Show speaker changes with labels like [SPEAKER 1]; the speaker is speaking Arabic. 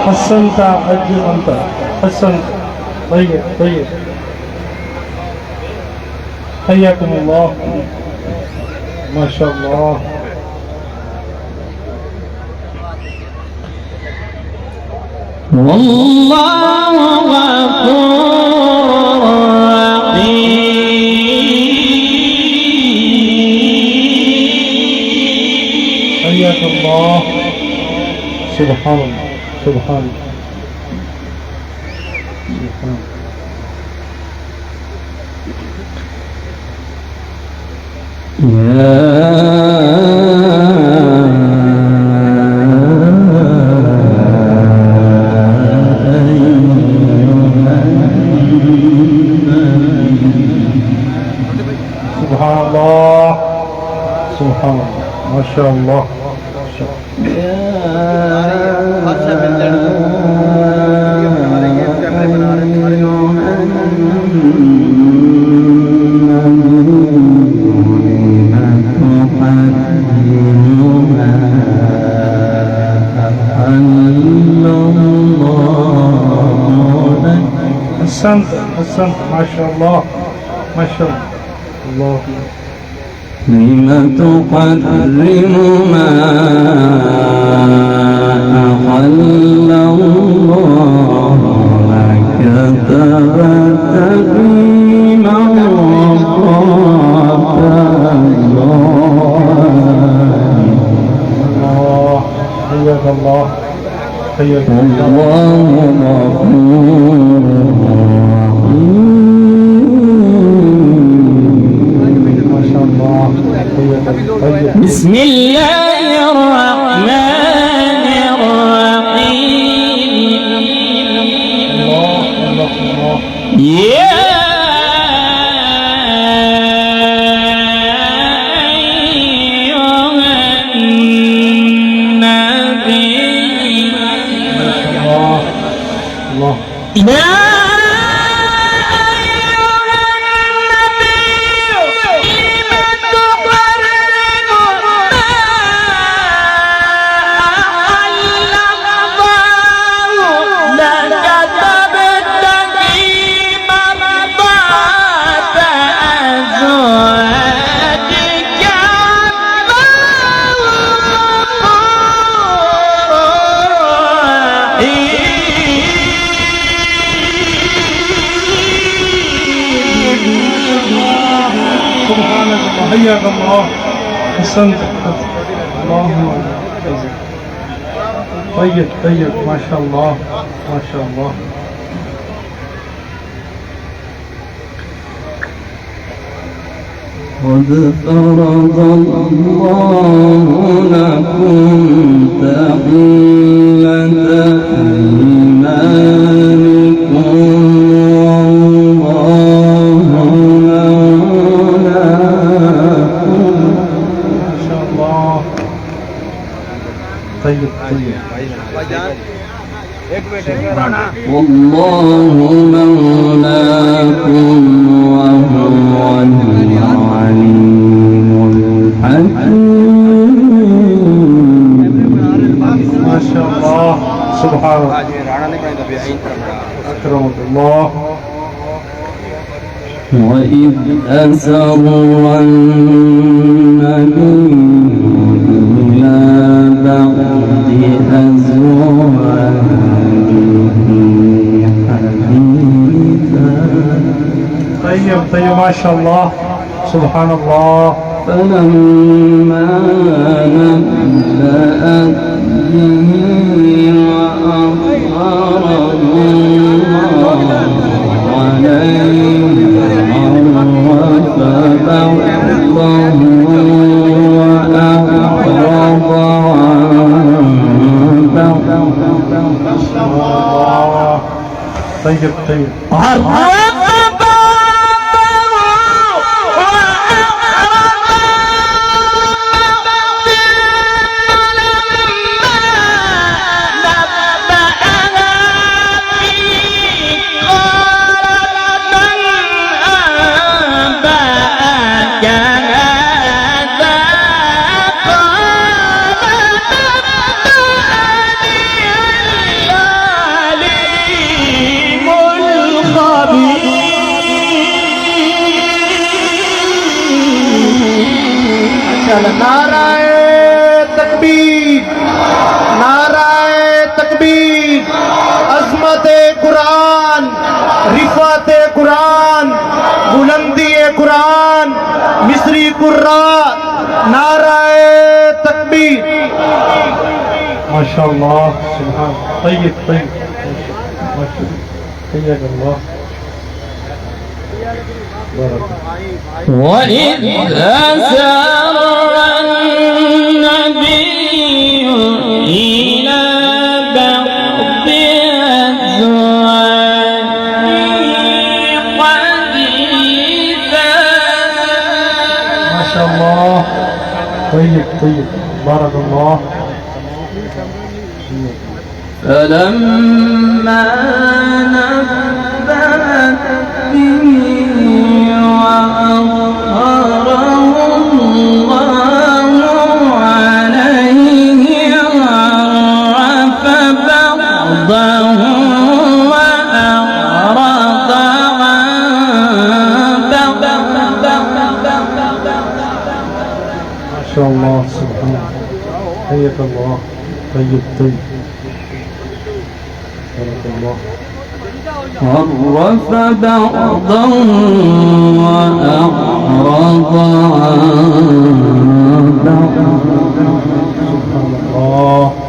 [SPEAKER 1] حسنت أجل أنت حسنت طيب طيب حياكم الله ما شاء الله
[SPEAKER 2] والله غفور رحيم.
[SPEAKER 1] حياك الله سبحان الله سبحان الله سبحان الله سبحان الله ما شاء الله أحسنت أحسنت ما شاء الله ما شاء الله
[SPEAKER 2] لم تحرم ما أحل الله لك تبتغي مرضات
[SPEAKER 1] الله حياك الله حياك
[SPEAKER 2] الله
[SPEAKER 1] ما شاء الله حياك طيب
[SPEAKER 2] بسم الله الرحمن الرحيم.
[SPEAKER 1] الله الله الله
[SPEAKER 2] يا أيها النبي
[SPEAKER 1] الله
[SPEAKER 2] يا
[SPEAKER 1] سبحانك حياك الله أحسنت اللهم طيب طيب ما شاء الله ما شاء الله
[SPEAKER 2] قد فرض الله لكم تحلة أيمانكم والله مولاكم.
[SPEAKER 1] ما شاء الله طيب طيب
[SPEAKER 2] والله مولاكم وهو العليم الحكيم.
[SPEAKER 1] ما شاء الله سبحان الله أكرمك الله
[SPEAKER 2] وإذ أسر النبي إلى بعض أزواجه حديثا
[SPEAKER 1] طيب طيب ما شاء الله سبحان الله
[SPEAKER 2] فلما نبأت به وأظهره الله عليه عرف بعضه وأعرض عن بعض.
[SPEAKER 1] الله طيب طيب रिफाते कुरान, बुलंदी कुरान, मिस्री कुर्रा, नाराए तकबीर। माशाअल्लाह, सुभान, तय्यब तय्यब, तय्यब अल्लाह।
[SPEAKER 2] وإذ أسر النبي إلى بعض أزواجه حديثا.
[SPEAKER 1] ما شاء الله، طيب طيب، بارك الله.
[SPEAKER 2] فلما نبأت به وأظهره الله عليه عرف بعضه وأعرض عن بعض.
[SPEAKER 1] ما شاء الله، سبحان الله، حياك الله، طيب طيب، بارك الله.
[SPEAKER 2] عرف بعضا وأعرض عن بعض.
[SPEAKER 1] سبحان الله.